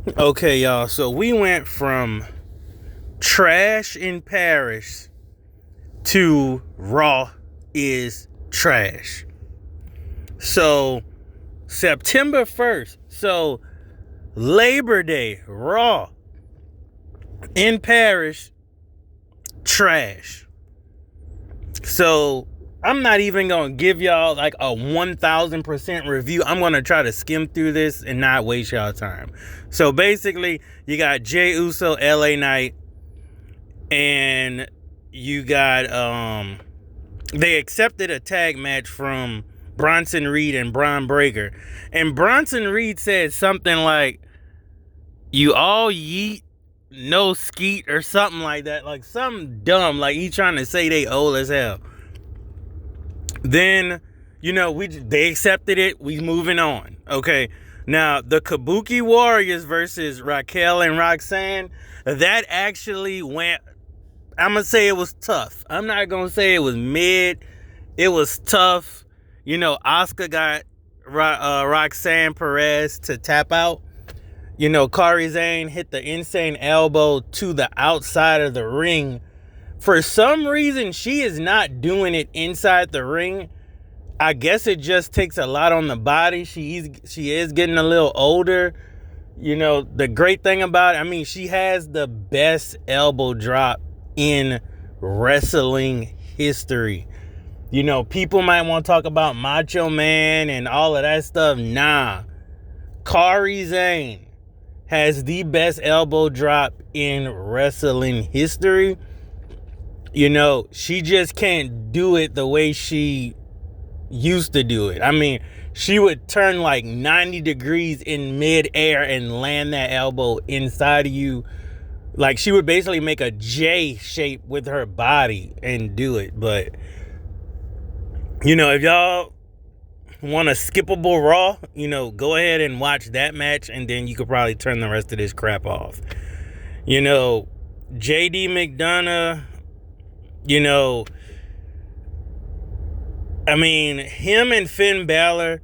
Okay, y'all. So we went from trash in Paris to Raw is trash. So September 1st. So Labor Day, Raw in Paris, trash. So I'm not even going to give y'all like a 1000% review. I'm going to try to skim through this and not waste y'all time. So basically, you got Jey Uso, LA Knight, and you got they accepted a tag match from Bronson Reed and Braun Breaker. And Bronson Reed said something like, "You all yeet, no skeet," or something like that. Like something dumb. Like he trying to say they old as hell. Then, they accepted it. We moving on. Okay. Now, the Kabuki Warriors versus Raquel and Roxanne, that actually went, I'm going to say it was tough. I'm not going to say it was mid. It was tough. Asuka got Roxanne Perez to tap out. Kairi Sane hit the insane elbow to the outside of the ring. For some reason, she is not doing it inside the ring. I guess it just takes a lot on the body. She is getting a little older. The great thing about it, she has the best elbow drop in wrestling history. People might want to talk about Macho Man and all of that stuff. Nah. Kairi Sane has the best elbow drop in wrestling history. She just can't do it the way she used to do it. She would turn like 90 degrees in midair and land that elbow inside of you. Like she would basically make a J shape with her body and do it. But, if y'all want a skippable Raw, go ahead and watch that match and then you could probably turn the rest of this crap off. JD McDonough, him and Finn Balor,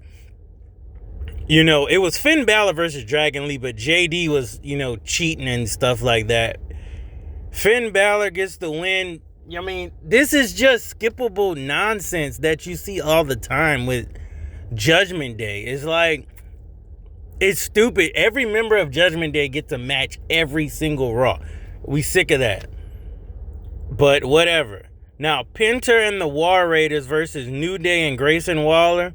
it was Finn Balor versus Dragon Lee, but JD was, cheating and stuff like that. Finn Balor gets the win. This is just skippable nonsense that you see all the time with Judgment Day. It's like, it's stupid. Every member of Judgment Day gets a match every single Raw. We sick of that. But whatever. Now, Penta and the War Raiders versus New Day and Grayson Waller.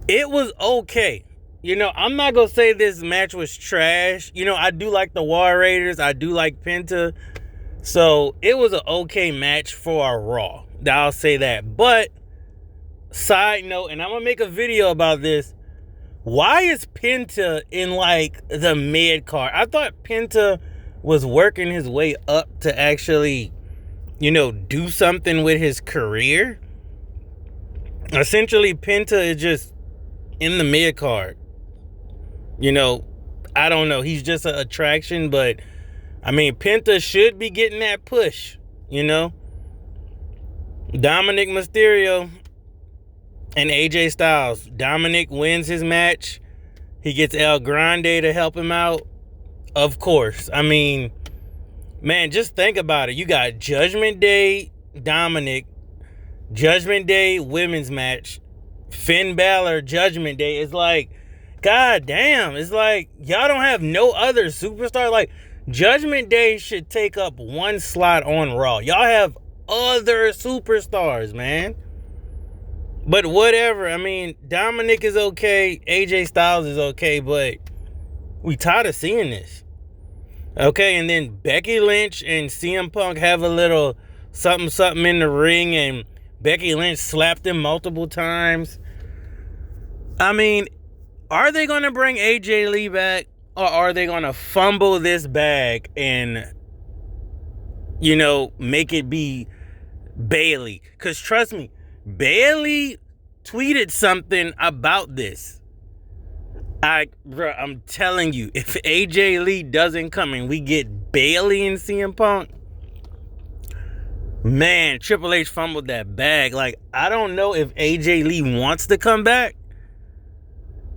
It was okay. I'm not going to say this match was trash. I do like the War Raiders. I do like Penta. So, it was an okay match for a Raw. I'll say that. But, side note, and I'm going to make a video about this. Why is Penta in, like, the mid-card? I thought Penta was working his way up to actually, do something with his career. Essentially, Penta is just in the mid card. I don't know. He's just an attraction, but Penta should be getting that push. Dominic Mysterio and AJ Styles. Dominic wins his match. He gets El Grande to help him out. Of course. Man, just think about it. You got Judgment Day, Dominic, Judgment Day women's match, Finn Balor, Judgment Day. It's like, god damn. It's like, y'all don't have no other superstar. Like, Judgment Day should take up one slot on Raw. Y'all have other superstars, man. But whatever. Dominic is okay. AJ Styles is okay, but we tired of seeing this. Okay, and then Becky Lynch and CM Punk have a little something in the ring, and Becky Lynch slapped him multiple times. Are they going to bring AJ Lee back, or are they going to fumble this bag and, make it be Bayley? Because trust me, Bayley tweeted something about this. I'm telling you, if AJ Lee doesn't come and we get Bayley and CM Punk, man, Triple H fumbled that bag. Like, I don't know if AJ Lee wants to come back,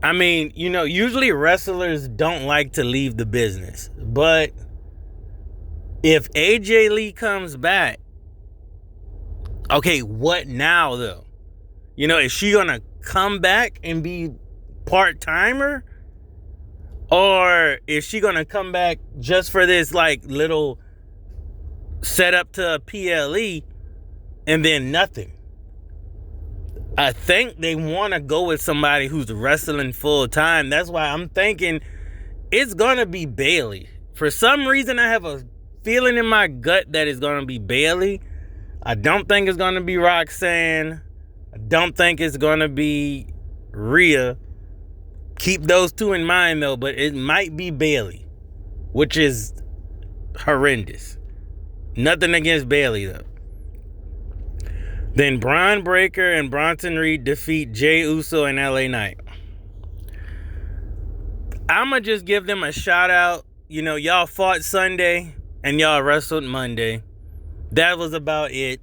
I mean, usually wrestlers don't like to leave the business. But if AJ Lee comes back, okay, what now though? Is she going to come back and be part-timer? Or is she going to come back just for this like little setup to a PLE and then nothing? I think they want to go with somebody who's wrestling full time. That's why I'm thinking it's going to be Bayley. For some reason, I have a feeling in my gut that it's going to be Bayley. I don't think it's going to be Roxanne. I don't think it's going to be Rhea. Keep those two in mind, though, but it might be Bayley, which is horrendous. Nothing against Bayley, though. Then Braun Breaker and Bronson Reed defeat Jey Uso and LA Knight. I'm going to just give them a shout out. Y'all fought Sunday and y'all wrestled Monday. That was about it.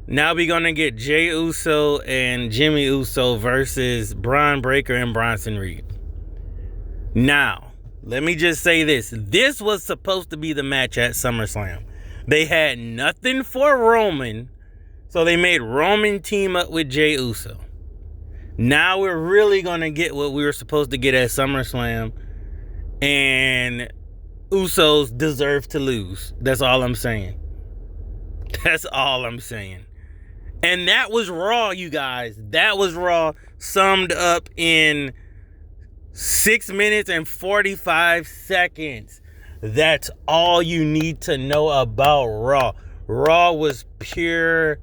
Now we're going to get Jey Uso and Jimmy Uso versus Braun Breaker and Bronson Reed. Now, let me just say this. This was supposed to be the match at SummerSlam. They had nothing for Roman. So they made Roman team up with Jey Uso. Now we're really going to get what we were supposed to get at SummerSlam. And Usos deserve to lose. That's all I'm saying. That's all I'm saying. And that was Raw, you guys. That was Raw, summed up in 6 minutes and 45 seconds. That's all you need to know about Raw. Raw was pure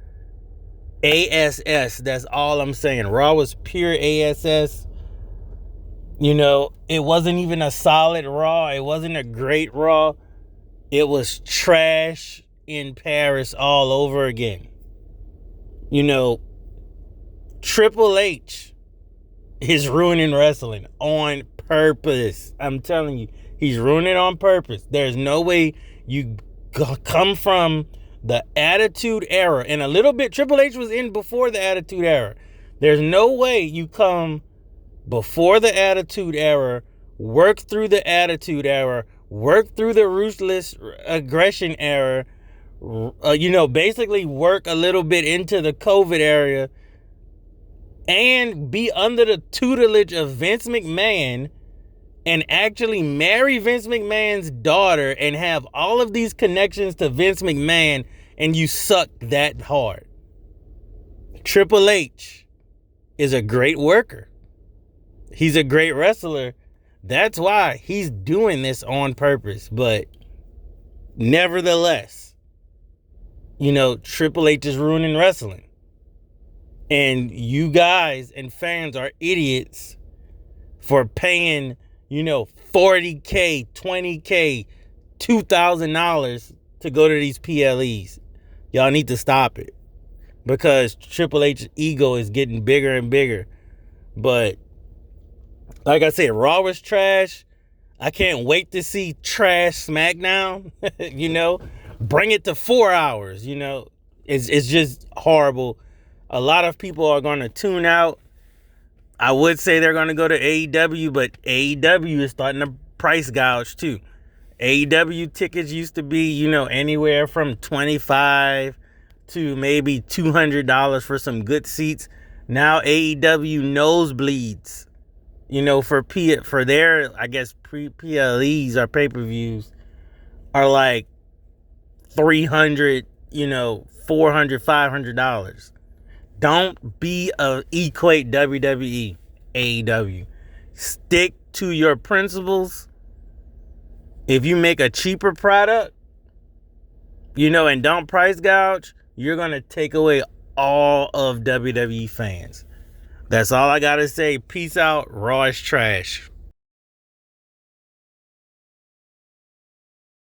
ASS. That's all I'm saying. Raw was pure ASS. It wasn't even a solid Raw. It wasn't a great Raw. It was trash in Paris all over again. Triple H is ruining wrestling on purpose. I'm telling you, he's ruining it on purpose. There's no way you come from the Attitude Era, and a little bit Triple H was in before the Attitude Era. There's no way you come before the Attitude Era, work through the Attitude Era, work through the Ruthless Aggression Era, basically work a little bit into the COVID era, and be under the tutelage of Vince McMahon and actually marry Vince McMahon's daughter and have all of these connections to Vince McMahon, and you suck that hard. Triple H is a great worker. He's a great wrestler. That's why he's doing this on purpose. But nevertheless, Triple H is ruining wrestling. And you guys and fans are idiots for paying $40K, $20K, $2,000 to go to these PLEs. Y'all need to stop it, because Triple H's ego is getting bigger and bigger. But like I said, Raw was trash. I can't wait to see trash SmackDown. Bring it to 4 hours. It's just horrible. A lot of people are going to tune out. I would say they're going to go to AEW, but AEW is starting to price gouge too. AEW tickets used to be, anywhere from $25 to maybe $200 for some good seats. Now AEW nosebleeds, for their, I guess, PLEs or pay-per-views are like $300, $400, $500. Don't equate WWE, AEW. Stick to your principles. If you make a cheaper product, and don't price gouge, you're going to take away all of WWE fans. That's all I got to say. Peace out. Raw is trash.